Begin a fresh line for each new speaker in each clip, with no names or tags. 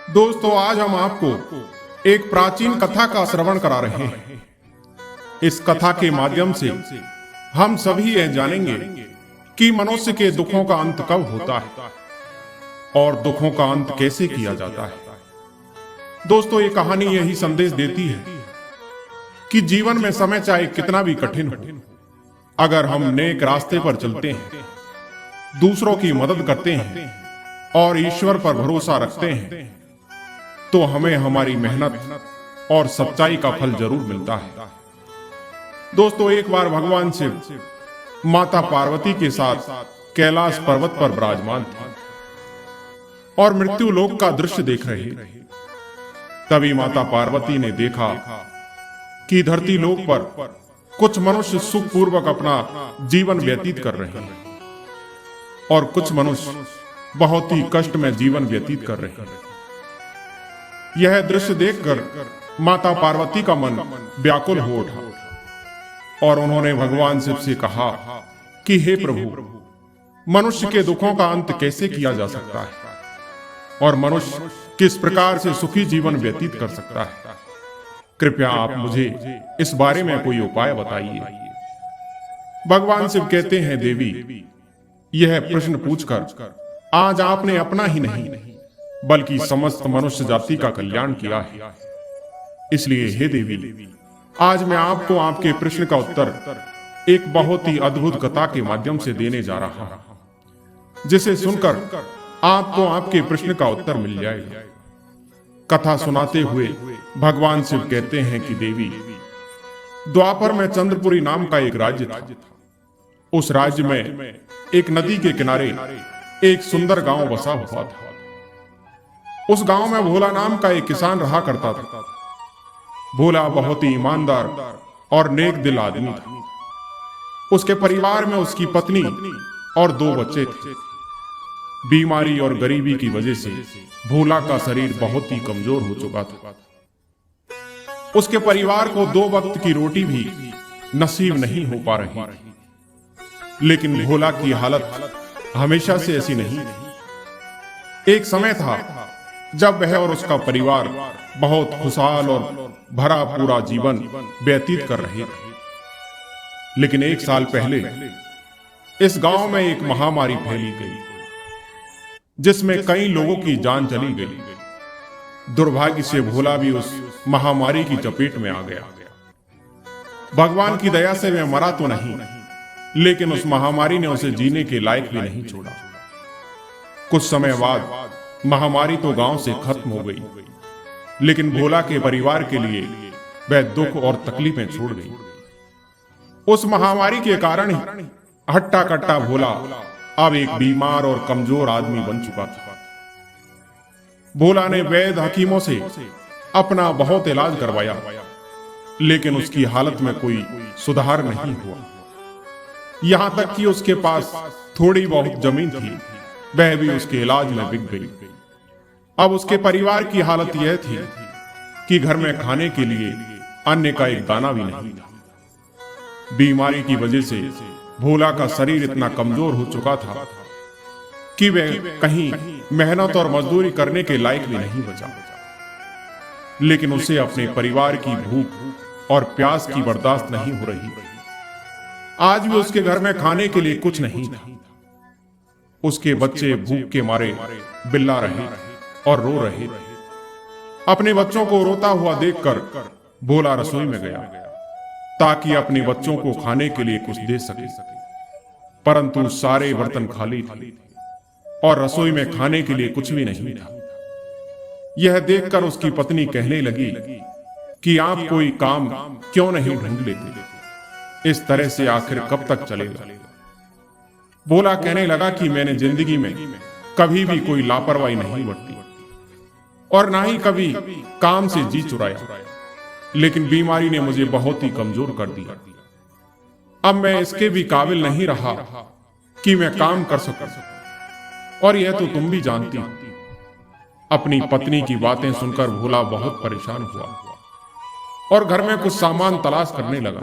दोस्तों, आज हम आपको एक प्राचीन कथा का श्रवण करा रहे हैं। इस कथा के माध्यम से हम सभी यह जानेंगे कि मनुष्य के दुखों का अंत कब होता है और दुखों का अंत कैसे किया जाता है। दोस्तों, ये कहानी यही संदेश देती है कि जीवन में समय चाहे कितना भी कठिन हो, अगर हम नेक रास्ते पर चलते हैं, दूसरों की मदद करते हैं और ईश्वर पर भरोसा रखते हैं, तो हमें हमारी मेहनत और सच्चाई का फल जरूर मिलता है। दोस्तों, एक बार भगवान शिव माता पार्वती के साथ कैलाश पर्वत पर विराजमान थे और मृत्यु लोक का दृश्य देख रहे थे। तभी माता पार्वती ने देखा कि धरती लोक पर कुछ मनुष्य सुखपूर्वक अपना जीवन व्यतीत कर रहे हैं और कुछ मनुष्य बहुत ही कष्ट में जीवन व्यतीत कर रहे हैं। यह दृश्य देखकर माता पार्वती का मन व्याकुल हो उठा और उन्होंने भगवान शिव से कहा कि हे प्रभु, मनुष्य के दुखों का अंत कैसे किया जा सकता है और मनुष्य किस प्रकार से सुखी जीवन व्यतीत कर सकता है। कृपया आप मुझे इस बारे में कोई उपाय बताइए। भगवान शिव कहते हैं, देवी, यह प्रश्न पूछकर आज आपने अपना ही नहीं बल्कि समस्त मनुष्य जाति का कल्याण किया है। इसलिए हे देवी, आज मैं आपको आपके प्रश्न का उत्तर एक बहुत ही अद्भुत कथा के माध्यम से देने जा रहा हूं, जिसे सुनकर आपको आपके प्रश्न का उत्तर मिल जाएगा। कथा सुनाते हुए भगवान शिव कहते हैं कि देवी, द्वापर में चंद्रपुरी नाम का एक राज्य था। उस राज्य में एक नदी के किनारे एक सुंदर गांव बसा हुआ था। उस गांव में भोला नाम का एक किसान रहा करता था। भोला बहुत ही ईमानदार और नेक दिल आदमी था। उसके परिवार में उसकी पत्नी और 2 बच्चे थे। बीमारी और गरीबी की वजह से भोला का शरीर बहुत ही कमजोर हो चुका था। उसके परिवार को 2 वक्त की रोटी भी नसीब नहीं हो पा रही। लेकिन भोला की हालत हमेशा से ऐसी नहीं थी। एक समय था जब वह और उसका परिवार बहुत खुशहाल और भरा पूरा जीवन व्यतीत कर रहे थे। लेकिन 1 साल पहले इस गांव में एक महामारी फैली गई, जिसमें कई लोगों की जान चली गई। दुर्भाग्य से भोला भी उस महामारी की चपेट में आ गया। भगवान की दया से वह मरा तो नहीं, लेकिन उस महामारी ने उसे जीने के लायक भी नहीं छोड़ा। कुछ समय बाद महामारी तो गांव से खत्म हो गई, लेकिन भोला के परिवार के लिए वह दुख और तकलीफें छोड़ गई। उस महामारी के कारण ही हट्टा कट्टा भोला अब एक बीमार और कमजोर आदमी बन चुका था। भोला ने वैद्य हकीमों से अपना बहुत इलाज करवाया, लेकिन उसकी हालत में कोई सुधार नहीं हुआ। यहां तक कि उसके पास थोड़ी बहुत जमीन थी, वह भी उसके इलाज में बिक गई। अब उसके परिवार की हालत यह थी कि घर में खाने के लिए अन्न का एक दाना भी नहीं था। बीमारी की वजह से भोला का शरीर इतना कमजोर हो चुका था कि वह कहीं मेहनत और मजदूरी करने के लायक भी नहीं बचा। लेकिन उसे अपने परिवार की भूख और प्यास की बर्दाश्त नहीं हो रही। आज भी उसके घर में खाने के लिए कुछ नहीं था। उसके बच्चे भूख के मारे बिल्ला रहे और रो रहे थे। अपने बच्चों को रोता हुआ देखकर भोला रसोई में गया ताकि अपने बच्चों को खाने के लिए कुछ दे सके, परंतु सारे बर्तन खाली थे और रसोई में खाने के लिए कुछ भी नहीं था। यह देखकर उसकी पत्नी कहने लगी कि आप कोई काम क्यों नहीं ढूंढ लेते? इस तरह से आखिर कब तक चलेगा? भोला कहने लगा कि मैंने जिंदगी में कभी भी कोई लापरवाही नहीं बरती और ना ही कभी काम से जी चुराया, लेकिन बीमारी ने मुझे बहुत ही कमजोर कर दिया। अब मैं इसके भी काबिल नहीं रहा कि मैं काम कर सकूं, और यह तो तुम भी जानती हो। अपनी पत्नी की बातें सुनकर भोला बहुत परेशान हुआ और घर में कुछ सामान तलाश करने लगा,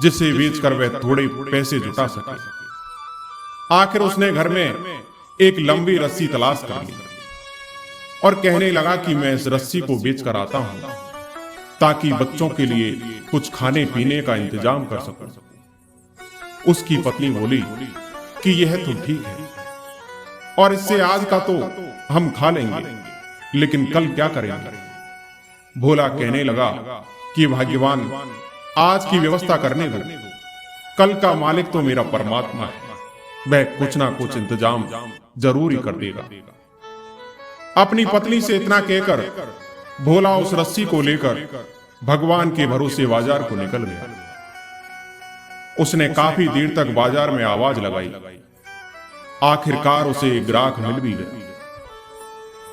जिसे बेचकर वह थोड़े पैसे जुटा सके। आखिर उसने घर में एक लंबी रस्सी तलाश कर ली और कहने लगा कि मैं इस रस्सी को बेच कर आता हूं ताकि बच्चों के लिए कुछ खाने पीने का इंतजाम कर सकूं। उसकी पत्नी बोली कि यह तो ठीक है और इससे आज का तो हम खा लेंगे, लेकिन कल क्या करेंगे? भोला कहने लगा कि भाग्यवान, आज की व्यवस्था करने दो, कल का मालिक तो मेरा परमात्मा है, वह कुछ ना कुछ इंतजाम जरूर ही कर देगा। अपनी पत्नी से इतना कहकर भोला उस रस्सी को लेकर भगवान के भरोसे बाजार को निकल गया। उसने काफी देर तक बाजार में आवाज लगाई। आखिरकार उसे एक ग्राहक मिल भी गया।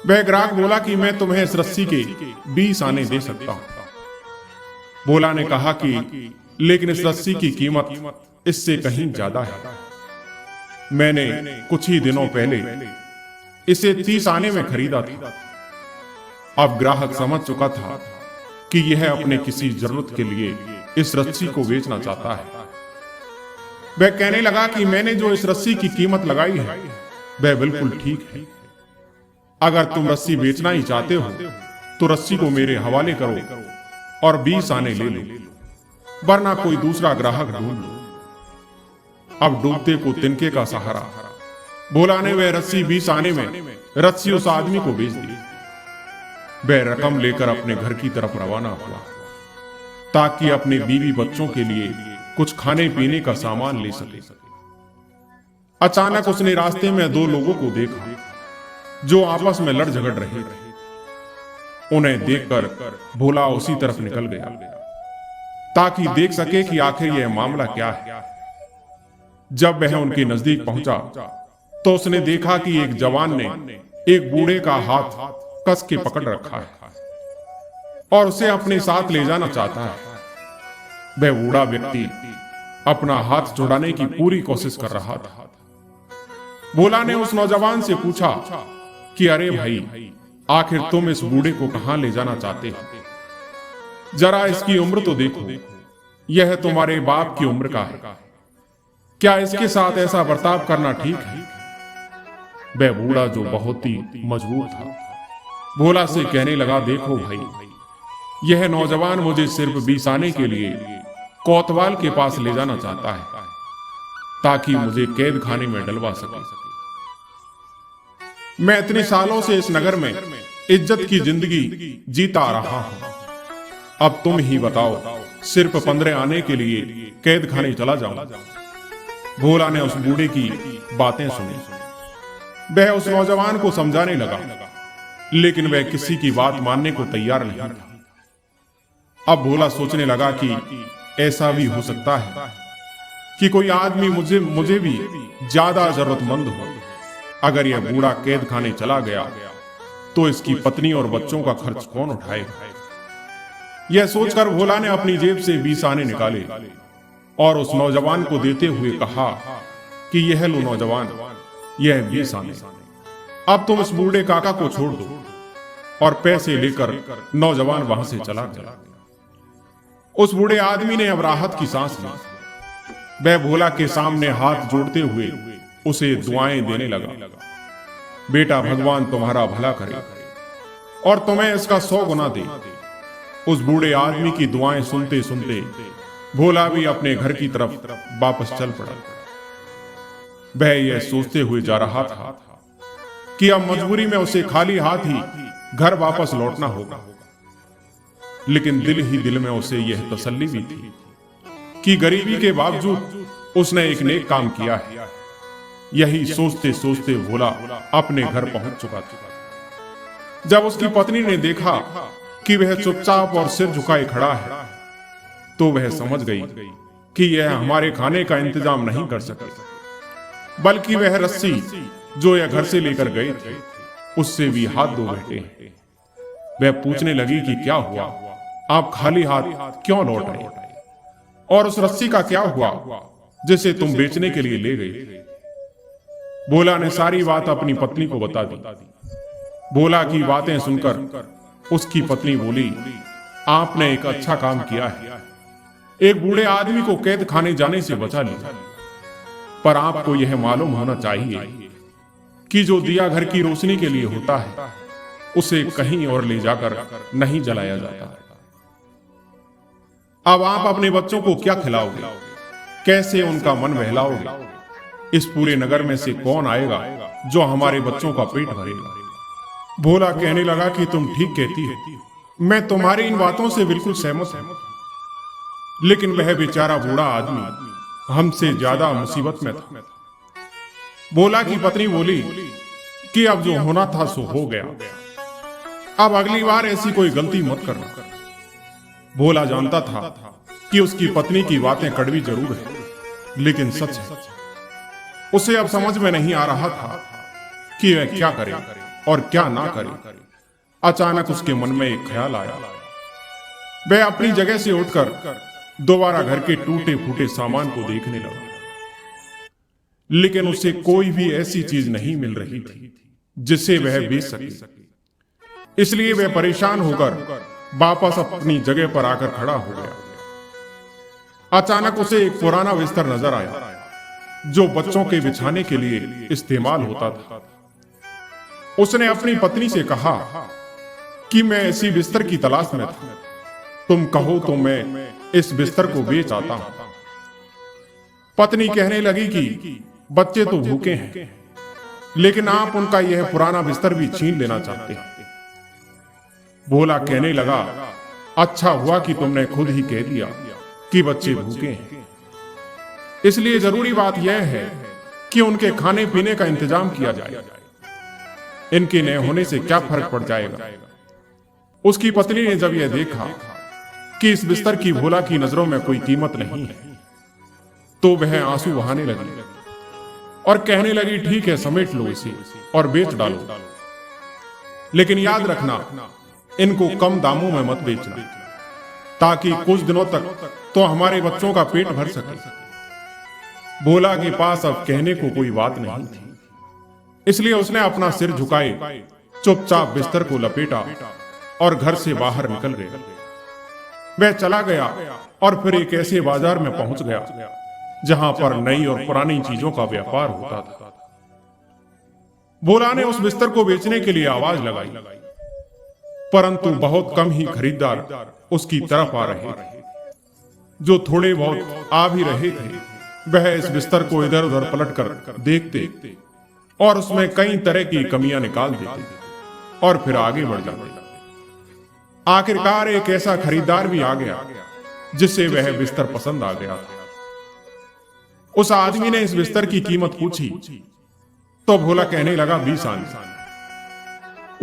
वह ग्राहक बोला कि मैं तुम्हें इस रस्सी के 20 आने दे सकता हूं। भोला ने कहा कि लेकिन इस रस्सी की कीमत इससे कहीं ज्यादा है। मैंने कुछ ही दिनों पहले इसे 30 आने में खरीदा था। अब ग्राहक समझ चुका था कि यह अपने किसी जरूरत के लिए इस रस्सी को बेचना चाहता है। वह कहने लगा कि मैंने जो इस रस्सी की कीमत लगाई है वह बिल्कुल ठीक है। अगर तुम रस्सी बेचना ही चाहते हो तो रस्सी को मेरे हवाले करो और 20 आने ले लो, वरना कोई दूसरा ग्राहक ढूंढ लो। अब डूबते को तिनके का सहारा। भोला ने वह रस्सी 20 आने में रस्सी उस आदमी को बेच दी। वह रकम लेकर अपने घर की तरफ रवाना हुआ ताकि अपने बीवी बच्चों के लिए कुछ खाने पीने का सामान ले सके। अचानक उसने रास्ते में 2 लोगों को देखा जो आपस में लड़ झगड़ रहे थे। उन्हें देखकर भोला उसी तरफ निकल गया ताकि देख सके कि आखिर यह मामला क्या है। जब वह उनके नजदीक पहुंचा तो उसने देखा कि एक जवान ने एक बूढ़े का हाथ कस के पकड़ रखा है और उसे अपने साथ ले जाना चाहता है। वह बूढ़ा व्यक्ति अपना हाथ छुड़ाने की पूरी कोशिश कर रहा था। भोला ने उस नौजवान से पूछा कि अरे भाई, आखिर तुम इस बूढ़े को कहां ले जाना चाहते हो? जरा इसकी उम्र तो देखो, यह तुम्हारे बाप की उम्र का है। क्या इसके साथ ऐसा बर्ताव करना ठीक है? वह बूढ़ा जो बहुत ही मजबूर था भोला से कहने लगा, देखो भाई, यह नौजवान मुझे सिर्फ 20 आने के लिए कोतवाल के पास ले जाना चाहता है ताकि मुझे कैद खाने में डलवा सके। मैं इतने सालों से इस नगर में इज्जत की जिंदगी जीता आ रहा हूं। अब तुम ही बताओ, सिर्फ 15 आने के लिए कैद खाने चला जाऊं? भोला ने उस बूढ़े की बातें सुनी। वह उस नौजवान को समझाने लगा, लेकिन वह किसी की बात मानने को तैयार नहीं था। अब भोला सोचने लगा कि ऐसा भी हो सकता है कि कोई आदमी मुझे भी ज्यादा जरूरतमंद हो। अगर यह बूढ़ा कैद खाने चला गया तो इसकी पत्नी और बच्चों का खर्च कौन उठाएगा? यह सोचकर भोला ने अपनी जेब से 20 आने निकाले और उस नौजवान को देते हुए कहा कि यह लो नौजवान, यह 20 आने, अब तुम इस बूढ़े काका को छोड़ दो। और पैसे लेकर नौजवान वहां से चला गया। उस बूढ़े आदमी ने अब राहत की सांस ली। वह भोला के सामने हाथ जोड़ते हुए उसे दुआएं देने लगा। बेटा, भगवान तुम्हारा भला करे और तुम्हें इसका 100 गुना दे। उस बूढ़े आदमी की दुआएं सुनते सुनते भोला भी अपने घर की तरफ वापस चल पड़ा। वह यह सोचते हुए जा रहा था कि अब मजबूरी में उसे खाली हाथ ही घर वापस लौटना होगा, लेकिन दिल ही दिल में उसे यह तसल्ली भी थी कि गरीबी के बावजूद उसने एक नेक काम किया है। यही सोचते सोचते भोला अपने घर पहुंच चुका था। जब उसकी पत्नी ने देखा कि वह चुपचाप और सिर झुकाए खड़ा है तो वह समझ गई कि यह हमारे खाने का इंतजाम नहीं कर सके, बल्कि वह रस्सी जो यह घर से लेकर गए थे उससे भी हाथ धो बैठे हैं। वह पूछने लगी कि क्या हुआ, आप खाली हाथ क्यों लौट आए? और उस रस्सी का क्या हुआ जिसे तुम बेचने के लिए ले गए? भोला ने सारी बात अपनी पत्नी को बता दी। भोला की बातें सुनकर उसकी पत्नी बोली, आपने एक अच्छा काम किया है, एक बूढ़े आदमी को कैद खाने जाने से बचा लिया। पर आपको यह मालूम होना चाहिए कि जो दिया घर की रोशनी के लिए होता है उसे कहीं और ले जाकर नहीं जलाया जाता। अब आप अपने बच्चों को क्या खिलाओगे, कैसे उनका मन बहलाओगे? इस पूरे नगर में से कौन आएगा जो हमारे बच्चों का पेट भरेगा? भोला कहने लगा कि तुम ठीक कहती हो, मैं तुम्हारी इन बातों से बिल्कुल सहमत हूं। लेकिन वह बेचारा बूढ़ा आदमी हमसे ज्यादा मुसीबत में था। भोला की पत्नी बोली कि अब जो होना था सो हो गया, अब अगली बार ऐसी कोई गलती मत करना। भोला जानता था कि उसकी पत्नी की बातें कड़वी जरूर है, लेकिन सच है। उसे अब समझ में नहीं आ रहा था कि वह क्या करे और क्या ना करे। अचानक उसके मन में एक ख्याल आया। वह अपनी जगह से उठकर दोबारा घर के टूटे फूटे सामान को देखने लगा, लेकिन उसे कोई भी ऐसी चीज नहीं मिल रही थी जिसे वह बेच सके। इसलिए वह परेशान होकर वापस अपनी जगह पर आकर खड़ा हो गया। अचानक उसे एक पुराना बिस्तर नजर आया जो बच्चों के बिछाने के लिए इस्तेमाल होता था। उसने अपनी पत्नी से कहा कि मैं ऐसी बिस्तर की तलाश में था, तुम कहो तो मैं इस बिस्तर को बेच आता हूं। पत्नी कहने लगी कि बच्चे तो भूखे हैं, लेकिन आप उनका यह पुराना बिस्तर भी छीन लेना चाहते हैं। भोला कहने लगा, अच्छा हुआ कि तुमने खुद ही कह दिया कि बच्चे भूखे हैं, इसलिए जरूरी बात यह है कि उनके खाने पीने का इंतजाम किया जाए। इनके न होने से क्या फर्क पड़ जाएगा? उसकी पत्नी ने जब यह देखा कि इस बिस्तर की भोला की नजरों में कोई कीमत नहीं है, तो वह आंसू बहाने लगी और कहने लगी, ठीक है, समेट लो इसे और बेच डालो, लेकिन याद रखना इनको कम दामों में मत बेचना, ताकि कुछ दिनों तक तो हमारे बच्चों का पेट भर सके। भोला के पास अब कहने को कोई बात नहीं थी, इसलिए उसने अपना सिर झुकाए चुपचाप बिस्तर को लपेटा और घर से बाहर निकल गया। वह चला गया और फिर एक ऐसे बाजार में पहुंच गया जहां पर नई और पुरानी चीजों का व्यापार होता था। भोला ने उस बिस्तर को बेचने के लिए आवाज लगाई, परंतु बहुत कम ही खरीदार उसकी तरफ आ रहे थे। जो थोड़े बहुत आ भी रहे थे, वह इस बिस्तर को इधर उधर पलटकर देखते और उसमें कई तरह की कमियां निकाल देते और फिर आगे बढ़ जाते। आखिरकार एक ऐसा खरीदार भी आ गया जिसे वह बिस्तर पसंद आ गया था। उस आदमी ने इस बिस्तर की कीमत पूछी तो भोला कहने लगा 20 आने।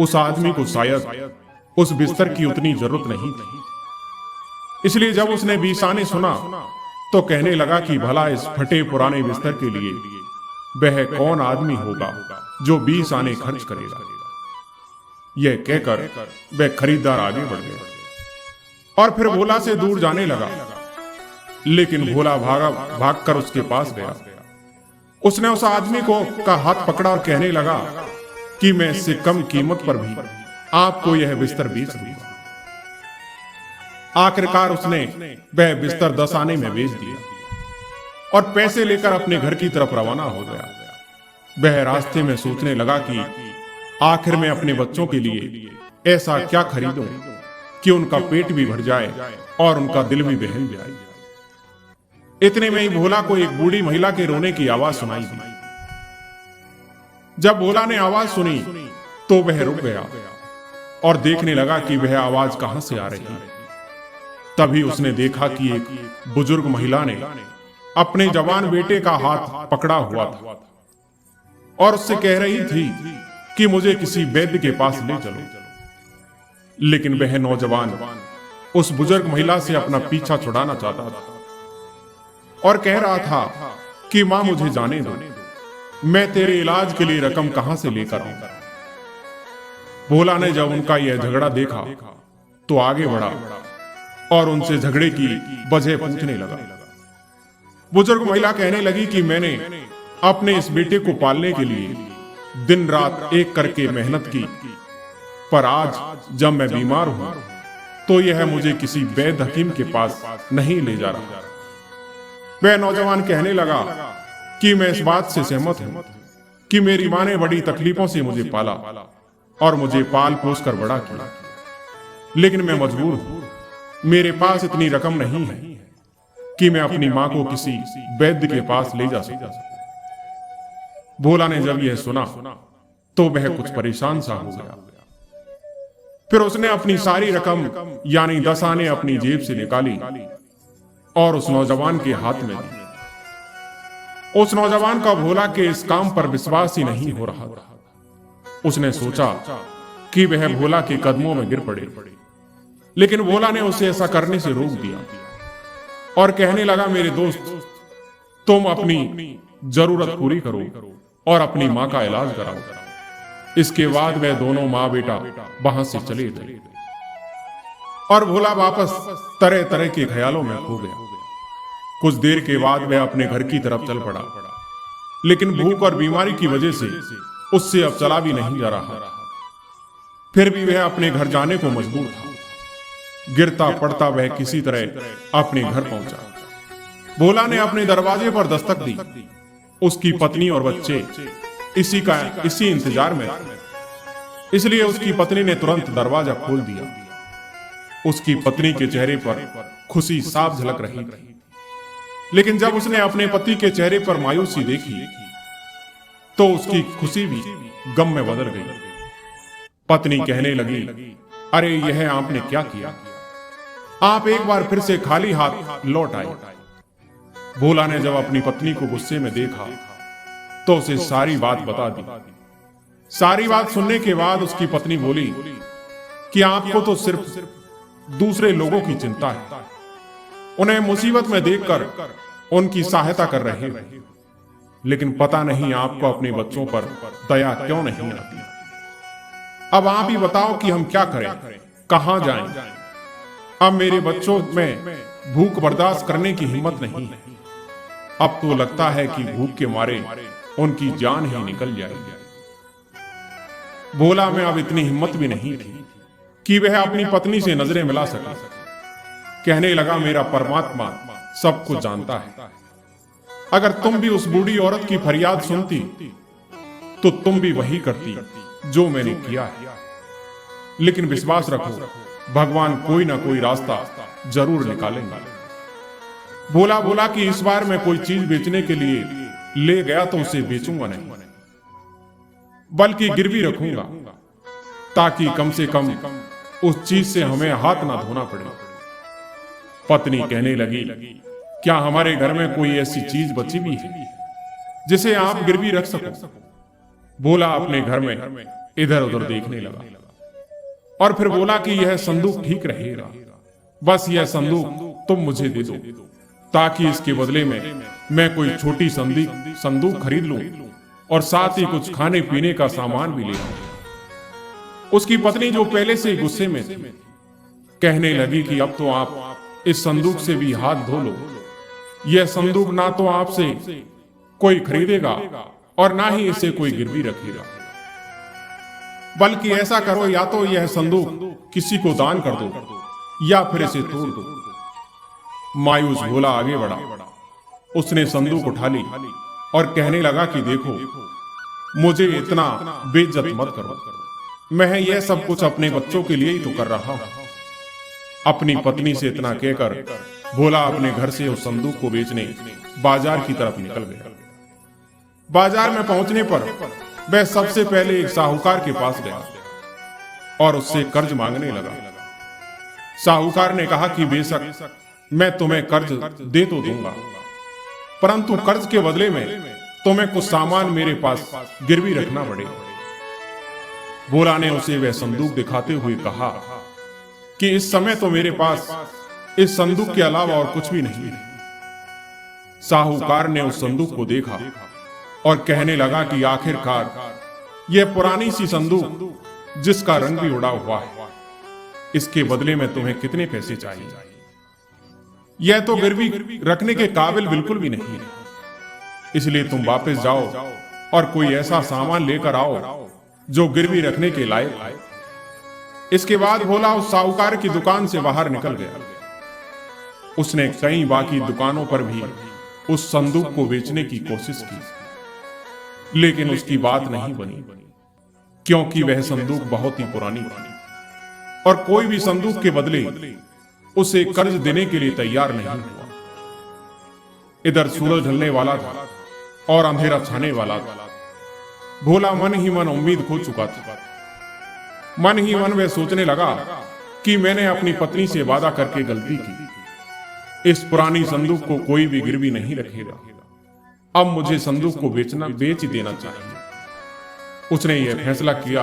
उस आदमी को शायद उस बिस्तर की उतनी जरूरत नहीं थी, इसलिए जब उसने 20 आने सुना तो कहने लगा कि भला इस फटे पुराने बिस्तर के लिए वह कौन आदमी होगा जो 20 आने खर्च करेगा। यह कहकर वह खरीदार आगे बढ़ गया और फिर भोला से दूर जाने लगा, लेकिन भोला भागकर उसके पास गया। उसने उस आदमी का हाथ पकड़ा और कहने लगा कि मैं इससे कम कीमत पर भी आपको यह बिस्तर बेच दूंगा। आखिरकार उसने वह बिस्तर 10 आने में बेच दिया और पैसे लेकर अपने घर की तरफ रवाना हो गया। वह रास्ते में सोचने लगा कि आखिर में अपने बच्चों के लिए ऐसा क्या खरीदूं कि उनका पेट भी भर जाए और उनका दिल भी बहल जाए। इतने में ही भोला को एक बूढ़ी महिला के रोने की आवाज सुनाई दी। जब भोला ने आवाज सुनी तो वह रुक गया और देखने लगा कि वह आवाज कहां से आ रही है। तभी उसने देखा कि एक बुजुर्ग महिला ने अपने जवान बेटे का हाथ पकड़ा हुआ था और उससे कह रही थी कि मुझे किसी वैद्य के पास ले चलो। लेकिन वह नौजवान उस बुजुर्ग महिला से अपना पीछा छुड़ाना चाहता था और कह रहा था कि मां मुझे जाने दो, मैं तेरे इलाज के लिए रकम कहां से लेकर आऊं। भोला ने जब उनका यह झगड़ा देखा तो आगे बढ़ा और उनसे झगड़े की वजह पूछने लगा। बुजुर्ग महिला कहने लगी कि मैंने अपने इस बेटे को पालने के लिए दिन रात एक करके मेहनत की, पर आज जब मैं बीमार हूं तो यह मुझे किसी वैद्य हकीम के पास नहीं ले जा रहा। वह नौजवान कहने लगा कि मैं इस बात से सहमत हूं कि मेरी मां ने बड़ी तकलीफों से मुझे पाला, और मुझे पाल पोस कर बड़ा किया, लेकिन मैं मजबूर हूं। मेरे पास इतनी रकम नहीं है कि मैं अपनी मां को किसी वैद्य के पास ले जा सकूं। भोला ने जब यह सुना तो वह कुछ परेशान सा हो गया। फिर उसने अपनी सारी रकम यानी 10 आने अपनी जेब से निकाली और उस नौजवान के हाथ में दी। उस नौजवान का भोला के इस काम पर विश्वास ही नहीं हो रहा था। उसने सोचा कि वह भोला के कदमों में गिर पड़े, लेकिन भोला ने उसे ऐसा करने से रोक दिया और कहने लगा, मेरे दोस्त, तुम अपनी जरूरत पूरी करो और अपनी मां का इलाज कराओ। इसके बाद वह दोनों मां बेटा वहां से चले गए और भोला वापस तरह तरह के ख्यालों में खो गया। कुछ देर के बाद वह अपने घर की तरफ चल पड़ा, लेकिन भूख और बीमारी की वजह से उससे अब चला भी नहीं जा रहा। फिर भी वह अपने घर जाने को मजबूर था। गिरता पड़ता वह किसी तरह अपने घर पहुंचा। भोला ने अपने दरवाजे पर दस्तक दी। उसकी पत्नी और बच्चे इसी इंतजार में थे। इसलिए उसकी पत्नी ने तुरंत दरवाजा खोल दिया। उसकी पत्नी के चेहरे पर खुशी साफ झलक रही थी, लेकिन जब उसने अपने पति के चेहरे पर मायूसी देखी तो उसकी खुशी भी गम में बदल गई। पत्नी कहने लगी, अरे यह आपने क्या किया? आप एक बार फिर से खाली हाथ लौट आए। भोला ने जब अपनी पत्नी को गुस्से में देखा तो उसे सारी बात बता दी। सारी बात सुनने के बाद उसकी पत्नी बोली कि आपको तो सिर्फ दूसरे लोगों की चिंता है, उन्हें मुसीबत में देखकर उनकी सहायता कर रहे हो, लेकिन पता नहीं आपको अपने बच्चों पर दया क्यों नहीं आती। अब आप ही बताओ कि हम क्या करें, कहां जाएं? अब मेरे बच्चों में भूख बर्दाश्त करने की हिम्मत नहीं है। अब तो लगता है कि भूख के मारे उनकी जान ही निकल जाएगी। भोला में अब इतनी हिम्मत भी नहीं थी कि वह अपनी पत्नी से नजरें मिला सके। कहने लगा, मेरा परमात्मा सब कुछ जानता है। अगर तुम भी उस बूढ़ी औरत की फरियाद सुनती तो तुम भी वही करती जो मैंने किया है। लेकिन विश्वास रखो, भगवान कोई ना कोई रास्ता जरूर निकालेंगे। भोला बोला कि इस बार मैं कोई चीज बेचने के लिए ले गया तो उसे बेचूंगा नहीं, बल्कि गिरवी रखूंगा, ताकि कम से कम उस चीज से हमें हाथ ना धोना पड़े। पत्नी कहने लगी, क्या हमारे घर में कोई ऐसी चीज बची भी है जिसे आप गिरवी रख सको? भोला अपने घर में इधर उधर देखने लगा और फिर बोला कि यह संदूक ठीक रहेगा, बस यह संदूक तुम मुझे दे दो, ताकि इसके बदले में मैं कोई छोटी संदूक खरीद लूं और साथ ही कुछ खाने पीने का सामान भी ले आऊं। उसकी पत्नी, जो पहले से गुस्से में थी, कहने लगी कि अब तो आप इस संदूक से भी हाथ धो लो। यह संदूक ना तो आपसे कोई खरीदेगा और ना ही इसे कोई गिरवी रखेगा, बल्कि ऐसा करो, या तो यह संदूक किसी को दान कर दो या फिर इसे तोड़ दो। मायूस भोला आगे बढ़ा। उसने संदूक उठा ली और कहने लगा कि देखो, मुझे इतना बेइज्जत मत करो, मैं यह सब कुछ अपने बच्चों के लिए ही तो कर रहा हूं। अपनी पत्नी से इतना कहकर भोला अपने घर से उस संदूक को बेचने बाजार की तरफ निकल गया। बाजार में पहुंचने पर वह सबसे पहले एक साहूकार के पास गया और उससे कर्ज मांगने लगा। साहूकार ने कहा कि बेशक मैं तुम्हें कर्ज दे तो दूंगा, परंतु कर्ज के बदले में तुम्हें कुछ सामान मेरे पास गिरवी रखना पड़ेगा। भोला ने उसे वह संदूक दिखाते हुए कहा कि इस समय तो मेरे पास इस संदूक के अलावा और कुछ भी नहीं है। साहूकार ने उस संदूक को देखा और कहने लगा कि आखिरकार यह पुरानी सी संदूक जिसका रंग भी उड़ा हुआ है, इसके बदले में तुम्हें कितने पैसे चाहिए? यह तो गिरवी रखने के काबिल बिल्कुल भी नहीं है, इसलिए तुम वापस जाओ और कोई ऐसा सामान लेकर आओ जो गिरवी रखने के लायक है। इसके बाद भोला उस साहूकार की दुकान से बाहर निकल गया। उसने कई बाकी दुकानों पर भी उस संदूक को बेचने की कोशिश की, लेकिन उसकी बात नहीं बनी, क्योंकि वह संदूक बहुत ही पुरानी थी और कोई भी संदूक के बदले उसे कर्ज देने के लिए तैयार नहीं हुआ। इधर सूरज ढलने वाला था और अंधेरा छाने वाला था। भोला मन ही मन उम्मीद खो चुका था। मन ही मन वह सोचने लगा कि मैंने अपनी पत्नी से वादा करके गलती की। इस पुरानी संदूक को कोई भी गिरवी नहीं रखेगा। अब मुझे संदूक को बेच ही देना चाहिए। उसने यह फैसला किया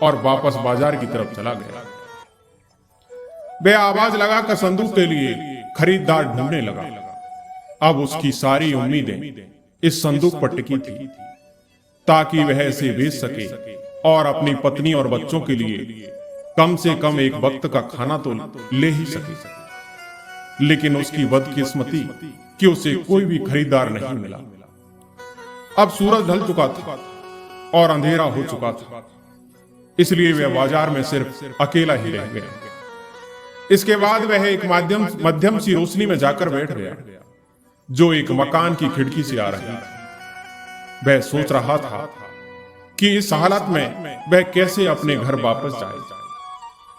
और वापस बाजार की तरफ चला गया। वह आवाज लगाकर संदूक के लिए खरीदार ढूंढने लगा। अब उसकी सारी उम्मीदें इस संदूक पर टिकी थी ताकि वह इसे बेच सके और अपनी पत्नी और बच्चों के लिए कम से कम एक वक्त का खाना तो ले ही सके। लेकिन उसकी बदकिस्मती कि उसे कोई भी खरीदार नहीं मिला। अब सूरज ढल चुका था और अंधेरा हो चुका था, इसलिए वह बाजार में सिर्फ अकेला ही रह गया। इसके बाद वह एक मध्यम सी रोशनी में जाकर बैठ गया जो एक मकान की खिड़की से आ रही थी। वह सोच रहा था कि इस हालत में वह कैसे अपने घर वापस जाए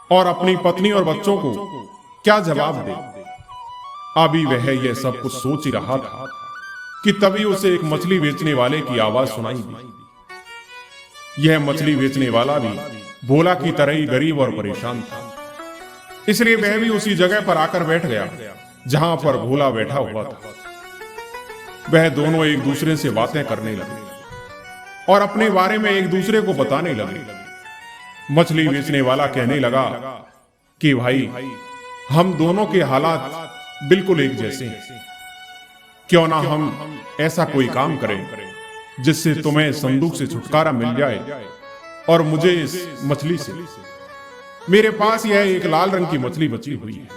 और अपनी पत्नी और बच्चों को क्या जवाब दे। अभी वह यह सब कुछ सोच ही रहा था कि तभी उसे एक मछली बेचने वाले की आवाज सुनाई दी। यह मछली बेचने वाला भी भोला की तरह ही गरीब और परेशान था, इसलिए वह भी उसी जगह पर आकर बैठ गया जहां पर भोला बैठा हुआ था। वह दोनों एक दूसरे से बातें करने लगे और अपने बारे में एक दूसरे को बताने लगे। मछली बेचने वाला कहने लगा कि भाई, हम दोनों के हालात बिल्कुल एक जैसे हैं। क्यों ना हम ऐसा कोई काम करें जिससे तुम्हें संदूक से छुटकारा मिल जाए और मुझे इस मछली से। मेरे पास यह एक लाल रंग की मछली बची हुई है।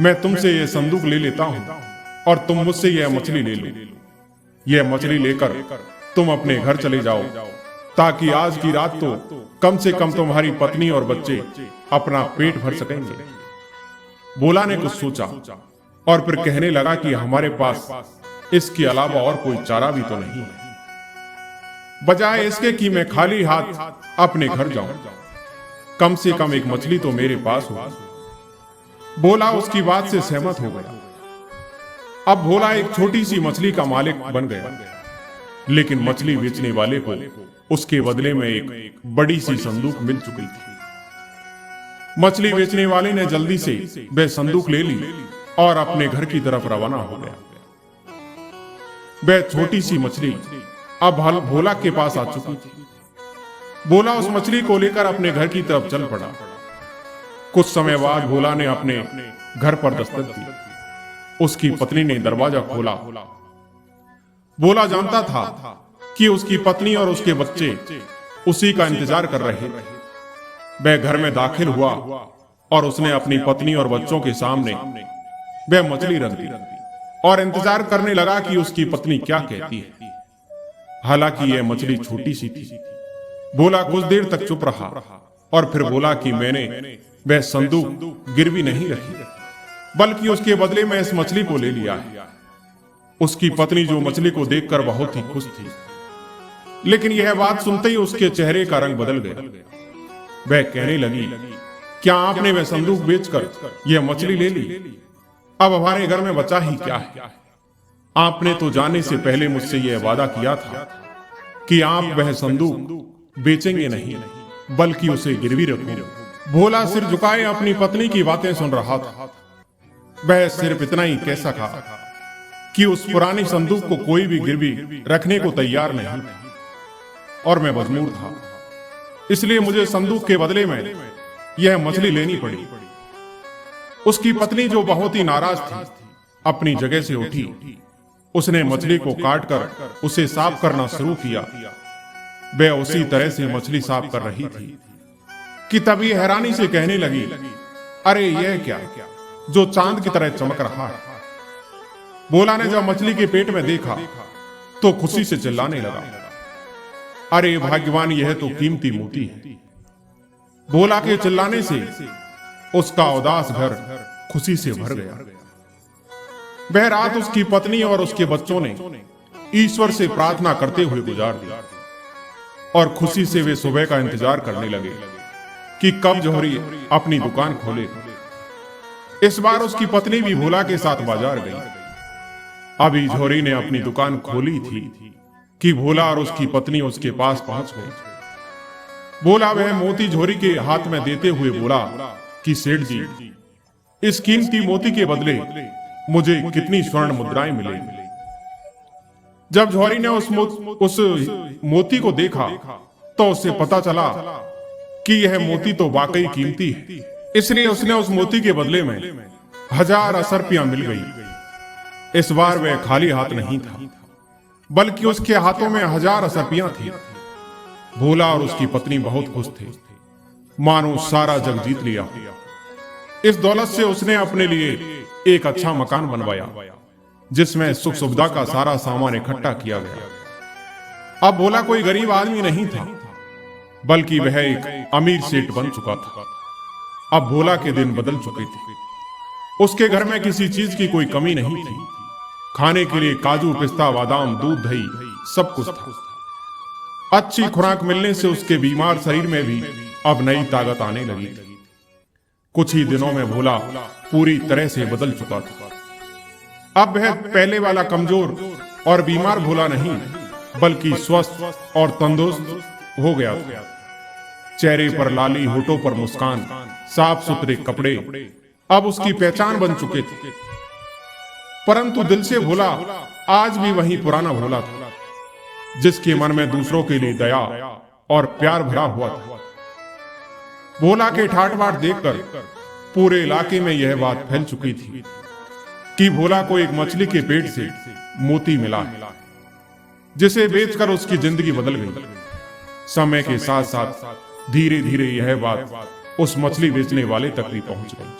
मैं तुमसे यह संदूक ले लेता हूं और तुम मुझसे यह मछली ले लो। यह मछली लेकर तुम अपने घर चले जाओ ताकि आज की रात तो कम से कम तुम्हारी पत्नी और बच्चे अपना पेट भर सकेंगे। भोला ने कुछ सोचा और फिर कहने लगा कि हमारे पास इसके अलावा और कोई चारा भी तो नहीं है। बजाय इसके कि मैं खाली हाथ अपने घर जाऊं, कम से कम एक मछली तो मेरे पास हो। भोला उसकी बात से सहमत हो गया। अब भोला एक छोटी सी मछली का मालिक बन गया, लेकिन मछली बेचने वाले को उसके बदले में एक बड़ी सी संदूक मिल चुकी थी। मछली बेचने वाले ने जल्दी से वह संदूक ले ली और अपने घर की तरफ रवाना हो गया। वह छोटी सी मछली अब भोला के पास आ चुकी थी। भोला उस मछली को लेकर अपने घर की तरफ चल पड़ा। कुछ समय बाद भोला ने अपने घर पर दस्तक दी। उसकी पत्नी ने दरवाजा खोला। भोला जानता था कि उसकी पत्नी और उसके बच्चे उसी का इंतजार कर रहे थे। वह घर में दाखिल हुआ और उसने अपनी पत्नी और बच्चों के सामने वह मछली रख दी और इंतजार करने लगा कि उसकी पत्नी क्या कहती है। हालांकि यह मछली छोटी सी थी। भोला कुछ देर तक चुप रहा और फिर बोला कि मैंने वह संदूक गिरवी नहीं रखी, बल्कि उसके बदले में इस मछली को ले लिया है। उसकी पत्नी जो मछली को देखकर बहुत ही खुश थी, लेकिन यह बात सुनते ही उसके चेहरे का रंग बदल गया। वह कहने लगी, क्या आपने वह संदूक बेचकर यह मछली ले ली? अब हमारे घर में बचा ही क्या है? आपने तो जाने से पहले मुझसे यह वादा किया था कि आप वह संदूक बेचेंगे नहीं, बल्कि उसे गिरवी रखेंगे। भोला सिर झुकाए अपनी पत्नी की बातें सुन रहा था। वह सिर्फ इतना ही कह सका कि उस पुरानी संदूक को कोई भी गिरवी रखने को तैयार नहीं और मैं मजबूर था, इसलिए मुझे संदूक के बदले में यह मछली लेनी पड़ी। उसकी पत्नी जो बहुत ही नाराज थी, अपनी जगह से उठी। उसने मछली को काटकर उसे साफ करना शुरू किया। वह उसी तरह से मछली साफ कर रही थी कि तभी हैरानी से कहने लगी, अरे यह क्या जो चांद की तरह चमक रहा है? भोला ने जब मछली के पेट में देखा तो खुशी से चिल्लाने लगा, अरे भाग्यवान, यह तो कीमती मोती है। भोला के चिल्लाने से उसका उदास घर खुशी से भर गया। वह रात उसकी पत्नी और उसके बच्चों ने ईश्वर से प्रार्थना करते हुए गुजार दी। और खुशी से वे सुबह का इंतजार करने लगे कि कब जौहरी अपनी दुकान खोले। इस बार उसकी पत्नी भी भोला के साथ बाजार गई। अभी जौहरी ने अपनी दुकान खोली थी कि भोला और उसकी पत्नी उसके पास पहुंच गए। भोला वह मोती जौहरी के हाथ में देते हुए बोला कि सेठ जी, इस कीमती मोती के बदले मुझे कितनी स्वर्ण मुद्राएं मिलेंगी। जब जौहरी ने उस मोती को देखा तो उसे पता चला कि यह मोती तो वाकई कीमती है, इसलिए उसने उस मोती के बदले में 1000 असरपियां मिल गई। इस बार वह खाली हाथ नहीं था, बल्कि उसके हाथों में 1000 असरपियां थी। भोला और उसकी पत्नी बहुत खुश थे, मानो सारा जग जीत लिया। इस दौलत से उसने अपने लिए एक अच्छा मकान बनवाया, जिसमें सुख सुविधा का सारा सामान इकट्ठा किया गया। अब भोला कोई गरीब आदमी नहीं था, बल्कि वह एक अमीर सेठ बन चुका था। अब भोला के दिन बदल चुके थे। उसके घर में किसी चीज की कोई कमी नहीं थी। खाने के लिए काजू, पिस्ता, बादाम, दूध, दही सब कुछ था। अच्छी खुराक मिलने से उसके बीमार शरीर में भी अब नई ताकत आने लगी थी। कुछ ही दिनों में भोला पूरी तरह से बदल चुका था। अब वह पहले वाला कमजोर और बीमार भोला नहीं, बल्कि स्वस्थ और तंदुरुस्त हो गया था। चेहरे पर लाली, होठों पर मुस्कान, साफ सुथरे कपड़े अब उसकी पहचान बन चुके थे। परंतु दिल से भोला आज भी वही पुराना भोला था, जिसके मन में दूसरों के लिए दया और प्यार भरा हुआ था। भोला के ठाट बाट देखकर पूरे इलाके में यह बात फैल चुकी थी कि भोला को एक मछली के पेट से मोती मिला है, जिसे बेचकर उसकी जिंदगी बदल गई। समय के साथ साथ धीरे धीरे यह बात उस मछली बेचने वाले तक भी पहुंच गई,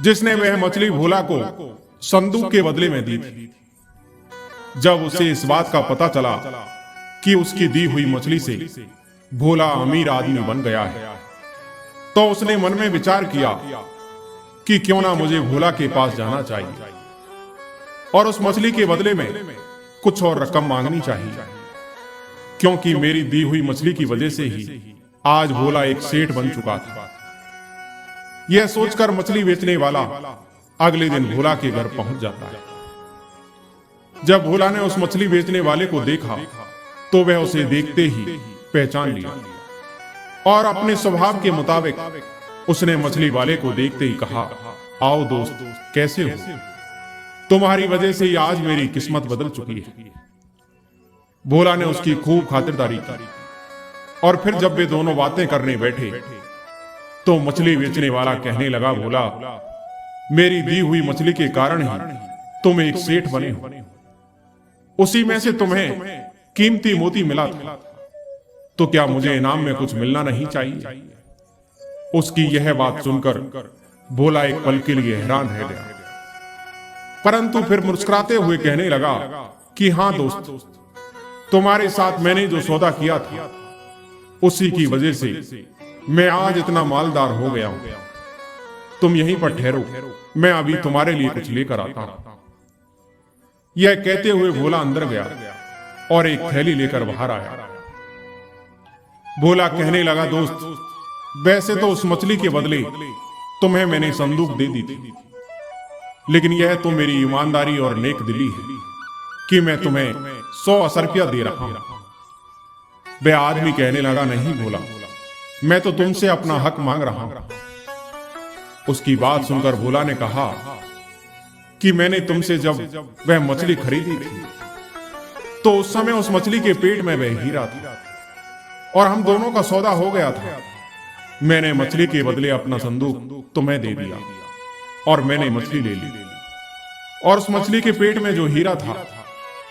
जिसने वह मछली भोला को संदूक के बदले में दी थी। जब उसे इस बात का पता चला कि उसकी दी हुई मछली से भोला अमीर आदमी बन गया है, तो उसने मन में विचार किया कि क्यों ना मुझे भोला के पास जाना चाहिए और उस मछली के बदले में कुछ और रकम मांगनी चाहिए, क्योंकि मेरी दी हुई मछली की वजह से ही आज भोला एक सेठ बन चुका था। यह सोचकर मछली बेचने वाला अगले दिन भोला के घर पहुंच जाता है। जब भोला ने उस मछली बेचने वाले को देखा तो वह उसे देखते ही पहचान लिया और अपने स्वभाव के मुताबिक उसने मछली वाले को देखते ही कहा, आओ दोस्त, कैसे हो? तुम्हारी वजह से ही आज मेरी किस्मत बदल चुकी है। भोला ने उसकी खूब खातिरदारी की और फिर जब वे दोनों बातें करने बैठे तो मछली बेचने वाला कहने लगा, भोला, मेरी दी हुई मछली के कारण ही तुम एक सेठ बने हो। उसी में से तुम्हें कीमती मोती मिला था, तो क्या मुझे इनाम में कुछ मिलना नहीं चाहिए? उसकी यह बात सुनकर भोला एक पल के लिए हैरान रह गया, परंतु फिर मुस्कुराते हुए कहने लगा कि हाँ दोस्त, तुम्हारे साथ मैंने जो सौदा किया था उसी की वजह से मैं आज इतना मालदार हो गया हूं। तुम यहीं पर ठहरो, मैं अभी तुम्हारे लिए कुछ लेकर आता हूं। यह कहते हुए भोला अंदर गया और एक थैली लेकर बाहर आया। भोला कहने लगा, दोस्त, वैसे तो उस मछली के बदले तुम्हें मैंने संदूक दे दी थी, लेकिन यह तो मेरी ईमानदारी और नेक दिली है कि मैं तुम्हें 100 असरपिया दे रहा हूं। वह आदमी कहने लगा, नहीं भोला, मैं तो तुमसे अपना हक मांग रहा हूं। उसकी बात सुनकर भोला ने कहा कि मैंने तुमसे जब वह मछली खरीदी थी तो उस समय उस मछली के पेट में वह हीरा था और हम दोनों का सौदा हो गया था। मैंने मछली के बदले अपना संदूक तुम्हें दे दिया और मैंने मछली ले ली, और उस मछली के पेट में जो हीरा था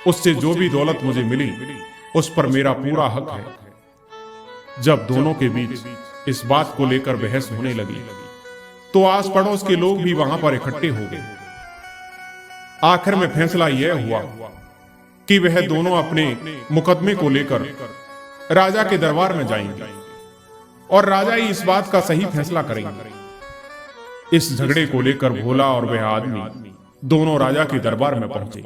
उससे जो भी दौलत मुझे मिली उस पर मेरा पूरा हक है। जब दोनों के बीच इस बात को लेकर बहस होने लगी तो आस पड़ोस के लोग भी वहां पर इकट्ठे हो गए। आखिर में फैसला यह हुआ कि वह दोनों अपने मुकदमे को लेकर राजा के दरबार में जाएंगे और राजा ही इस बात का सही फैसला करेंगे। इस झगड़े को लेकर भोला और वह आदमी दोनों राजा के दरबार में पहुंचे।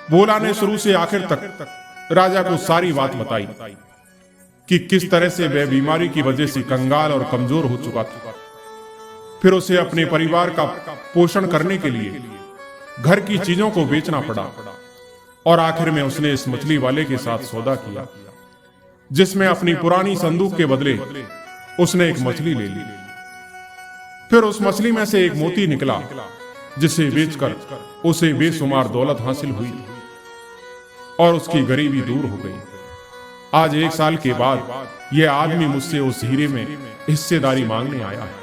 भोला ने शुरू से आखिर तक राजा को सारी बात बताई कि किस तरह से वह बीमारी की वजह से कंगाल और कमजोर हो चुका था। फिर उसे अपने परिवार का पोषण करने के लिए घर की चीजों को बेचना पड़ा और आखिर में उसने इस मछली वाले के साथ सौदा किया, जिसमें अपनी पुरानी संदूक के बदले उसने एक मछली ले ली। फिर उस मछली में से एक मोती निकला, जिसे बेचकर उसे बेशुमार दौलत हासिल हुई और उसकी गरीबी दूर हो गई। आज 1 साल के बाद यह आदमी मुझसे उस हीरे में हिस्सेदारी मांगने आया है।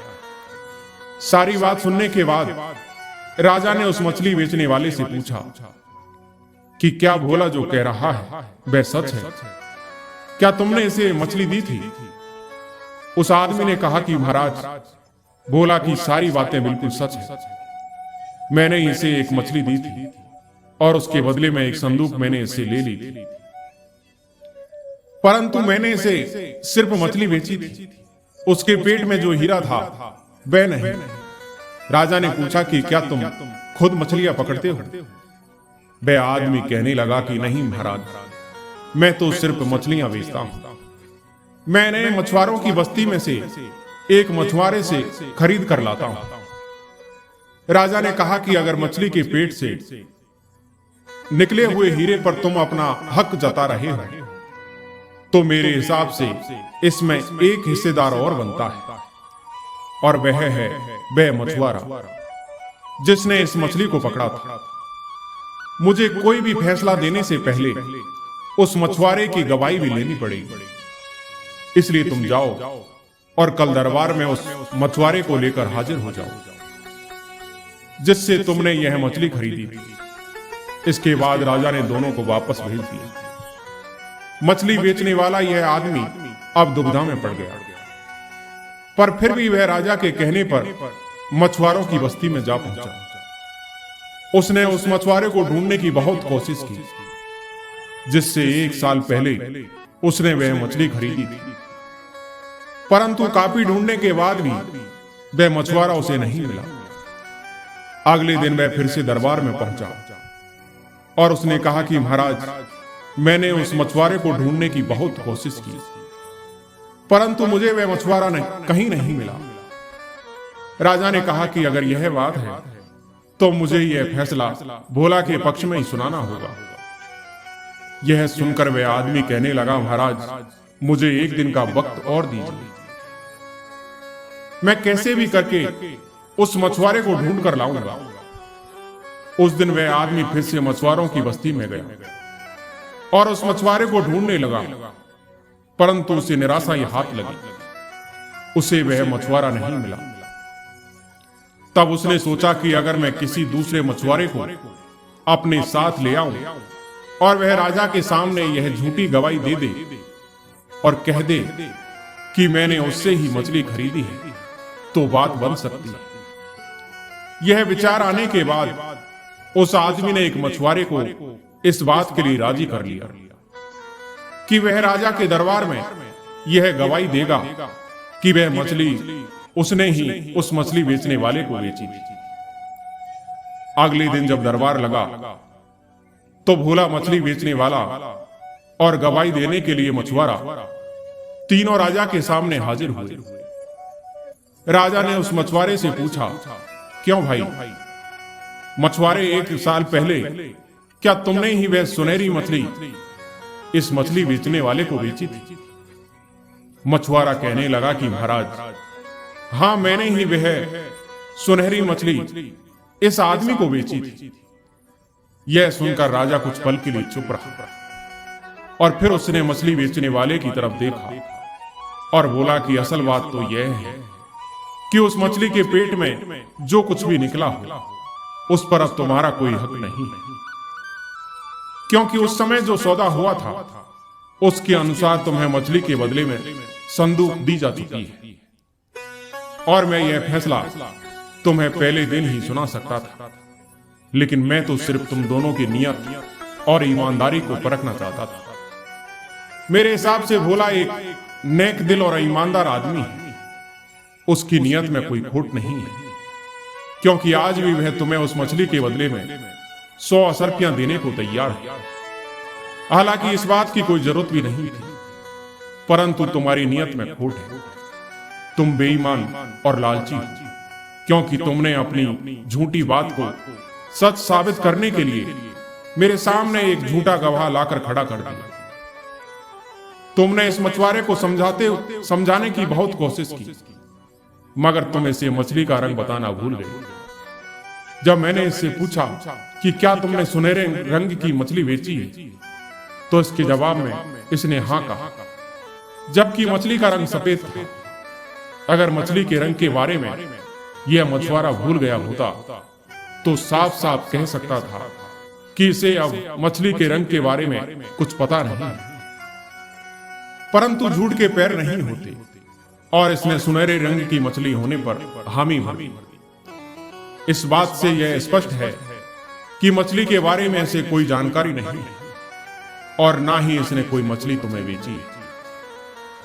सारी बात सुनने के बाद राजा ने उस मछली बेचने वाले से पूछा कि क्या भोला जो कह रहा है वह सच है? क्या तुमने इसे मछली दी थी? उस आदमी ने कहा कि महाराज, भोला की सारी बातें बिल्कुल सच है। मैंने इसे एक मछली दी थी और उसके बदले में एक संदूक मैंने इसे ले ली थी, परंतु मैंने इसे सिर्फ मछली बेची थी, उसके पेट में जो हीरा था वह नहीं। राजा ने पूछा कि क्या तुम खुद मछलियां पकड़ते हो? वह आदमी कहने लगा कि नहीं महाराज, मैं तो सिर्फ मछलियां बेचता हूं। मैंने मछुआरों की बस्ती में से एक मछुआरे से खरीद कर लाता हूं। राजा ने कहा कि अगर मछली के पेट से निकले हुए हीरे पर तुम अपना हक जता रहे हो तो मेरे हिसाब से इसमें एक हिस्सेदार और बनता है, और वह है वह मछुआरा जिसने इस मछली को पकड़ा था। मुझे कोई भी फैसला देने से पहले उस मछुआरे की गवाही भी लेनी पड़ेगी। इसलिए तुम जाओ और कल दरबार में उस मछुआरे को लेकर हाजिर हो जाओ जिससे तुमने यह मछली खरीदी थी। इसके बाद राजा ने दोनों को वापस भेज दिया। मछली बेचने वाला यह आदमी अब दुविधा में पड़ गया, पर फिर भी वह राजा के कहने पर मछुआरों की बस्ती में जा पहुंचा। उसने उस मछुआरे को ढूंढने की बहुत कोशिश की जिससे 1 साल पहले उसने वह मछली खरीदी थी, परंतु काफी ढूंढने के बाद भी वह मछुआरा उसे नहीं मिला। अगले दिन वह फिर से दरबार में पहुंचा और उसने कहा कि महाराज, मैंने उस मछुआरे को ढूंढने की बहुत कोशिश की, परंतु मुझे वह मछुआरा कहीं नहीं मिला। राजा ने कहा कि अगर यह बात है तो मुझे यह फैसला भोला के पक्ष में ही सुनाना होगा। यह सुनकर वह आदमी कहने लगा, महाराज, मुझे 1 दिन का वक्त और दीजिए। मैं कैसे भी करके उस मछुआरे को ढूंढ कर लाऊंगा। उस दिन वह आदमी फिर से मछुआरों की बस्ती में गया और उस मछुआरे को ढूंढने लगा, परंतु उसे निराशा ही हाथ लगी। उसे वह मछुआरा नहीं मिला। तब उसने सोचा कि अगर मैं किसी दूसरे मछुआरे को अपने साथ ले आऊं और वह राजा के सामने यह झूठी गवाही दे दे और कह दे कि मैंने उससे ही मछली खरीदी है, तो बात बन सकती है। यह विचार आने के बाद उस आदमी ने एक मछुआरे को इस बात के लिए राजी कर लिया कि वह राजा के दरबार में यह गवाही देगा कि वह मछली उसने ही उस मछली बेचने वाले को बेची थी। अगले दिन जब दरबार लगा तो भोला मछली बेचने वाला और गवाही देने के लिए मछुआरा तीनों राजा के सामने हाजिर हुए। राजा ने उस मछुआरे से पूछा, क्यों भाई मछुआरे, 1 साल पहले क्या तुमने ही वह सुनहरी मछली इस मछली बेचने वाले को बेची थी? मछुआरा कहने लगा कि महाराज, हां, मैंने ही वह सुनहरी मछली इस आदमी को बेची थी। यह सुनकर राजा कुछ पल के लिए चुप रहा और फिर उसने मछली बेचने वाले की तरफ देखा और बोला कि असल बात तो यह है कि उस मछली के पेट में जो कुछ भी निकला हो उस पर अब तुम्हारा कोई हक नहीं है, क्योंकि उस समय जो सौदा हुआ था उसके अनुसार तुम्हें मछली के बदले में संदूक दी जा चुकी है, और मैं यह फैसला तुम्हें पहले दिन ही सुना सकता था, लेकिन मैं तो सिर्फ तुम दोनों की नियत और ईमानदारी को परखना चाहता था। मेरे हिसाब से भोला एक नेक दिल और ईमानदार आदमी है। उसकी नियत में कोई खोट नहीं है, क्योंकि आज भी वह तुम्हें उस मछली के बदले में 100 असरपियां देने को तैयार है। हालांकि इस बात की कोई जरूरत भी नहीं थी, परंतु तुम्हारी नियत में खोट है। तुम बेईमान और लालची, क्योंकि तुमने अपनी झूठी बात को सच साबित करने के लिए मेरे सामने एक झूठा गवाह लाकर खड़ा कर दिया। तुमने इस मछुआरे को समझाने की बहुत कोशिश की, मगर तुम इसे मछली का रंग बताना भूल गए। जब मैंने इससे पूछा कि क्या तुमने सुनहरे रंग की मछली बेची है, तो इसके जवाब में इसने हाँ कहा, जबकि मछली का रंग सफेद था। अगर मछली के रंग के बारे में यह मछुआरा भूल गया होता तो साफ साफ कह सकता था कि इसे अब मछली के रंग के बारे में कुछ पता नहीं। परंतु झूठ के पैर नहीं होते और इसने सुनहरे रंग की मछली होने पर हामी भरी। इस बात से यह स्पष्ट है कि मछली के बारे में इसे कोई जानकारी नहीं और ना ही इसने कोई मछली तुम्हें बेची।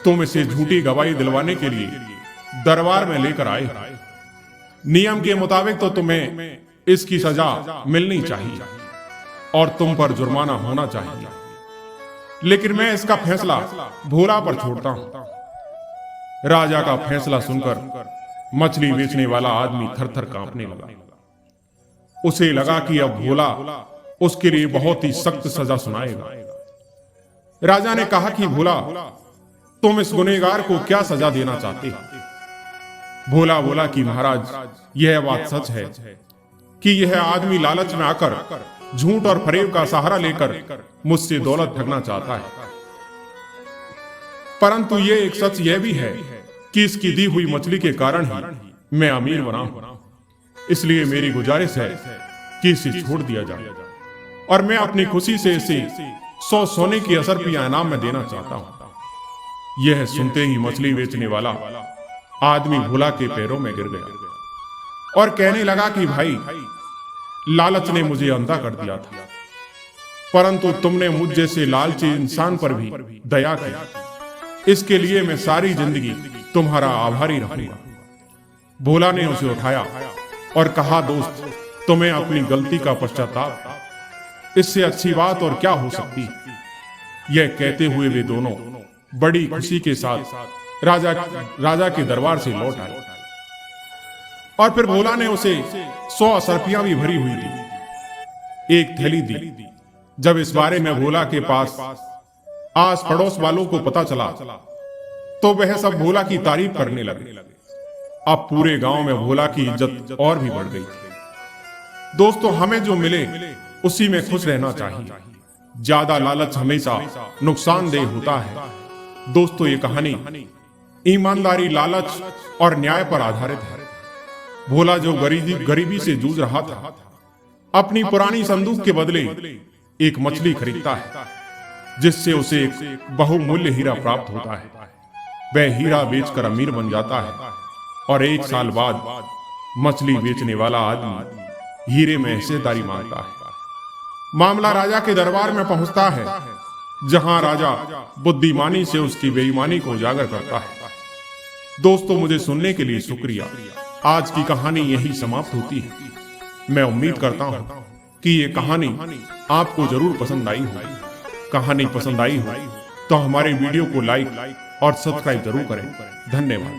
तुम इसे झूठी गवाही दिलवाने के लिए दरबार में लेकर आए। नियम के मुताबिक तो तुम्हें इसकी सजा मिलनी चाहिए और तुम पर जुर्माना होना चाहिए, लेकिन मैं इसका फैसला भोला पर छोड़ता हूं। राजा का फैसला सुनकर मछली बेचने वाला आदमी थर-थर कांपने लगा। उसे लगा कि अब भोला उसके लिए बहुत ही सख्त सजा सुनाएगा। राजा ने कहा कि भोला, तुम इस गुनहगार को क्या सजा देना चाहते हो? भोला बोला कि महाराज, यह बात सच है कि यह आदमी लालच में आकर झूठ और फरेब का सहारा लेकर मुझसे दौलत ठगना चाहता है, परंतु यह एक सच यह भी है कि इसकी दी हुई मछली के कारण ही मैं अमीर बना हूं। इसलिए मेरी गुजारिश है कि इसे छोड़ दिया जाए और मैं अपनी खुशी से इसे 100 सोने की असरपियां इनाम में देना चाहता हूं। यह सुनते ही मछली बेचने वाला आदमी भोला के पैरों में गिर गया और कहने लगा कि भाई, लालच ने मुझे अंधा कर दिया था, परंतु तुमने मुझ जैसे लालची इंसान पर भी दया की। इसके लिए मैं सारी जिंदगी तुम्हारा आभारी रहूंगा। भोला ने उसे उठाया और कहा, दोस्त, तुम्हें अपनी गलती का पश्चाताप, इससे अच्छी बात और क्या हो सकती। यह कहते हुए वे दोनों बड़ी खुशी के साथ राजा के दरबार से लौट आए और फिर भोला ने उसे 100 असरपियां भी भरी हुई दी, एक थैली दी। जब इस बारे में भोला के पास आस पड़ोस वालों को पता चला तो वह सब भोला की तारीफ करने लगे। अब पूरे गांव में भोला की इज्जत और भी बढ़ गई थी। दोस्तों, हमें जो मिले उसी में खुश रहना चाहिए। ज्यादा लालच हमेशा नुकसानदेह होता है। दोस्तों, ये कहानी ईमानदारी, लालच और न्याय पर आधारित है। भोला जो गरीबी से जूझ रहा था, अपनी पुरानी संदूक के बदले एक मछली खरीदता है, जिससे उसे एक बहुमूल्य हीरा प्राप्त होता है। वह हीरा बेचकर अमीर बन जाता है और 1 साल बाद मछली बेचने वाला आदमी हीरे में हिस्सेदारी मांगता है। मामला राजा के दरबार में पहुंचता है, जहां राजा बुद्धिमानी से उसकी बेईमानी को उजागर करता है। दोस्तों, मुझे सुनने के लिए शुक्रिया। आज की कहानी यही समाप्त होती है। मैं उम्मीद करता हूं कि ये कहानी आपको जरूर पसंद आई होगी। कहानी पसंद आई हो तो हमारे वीडियो को लाइक और सब्सक्राइब जरूर करें। धन्यवाद।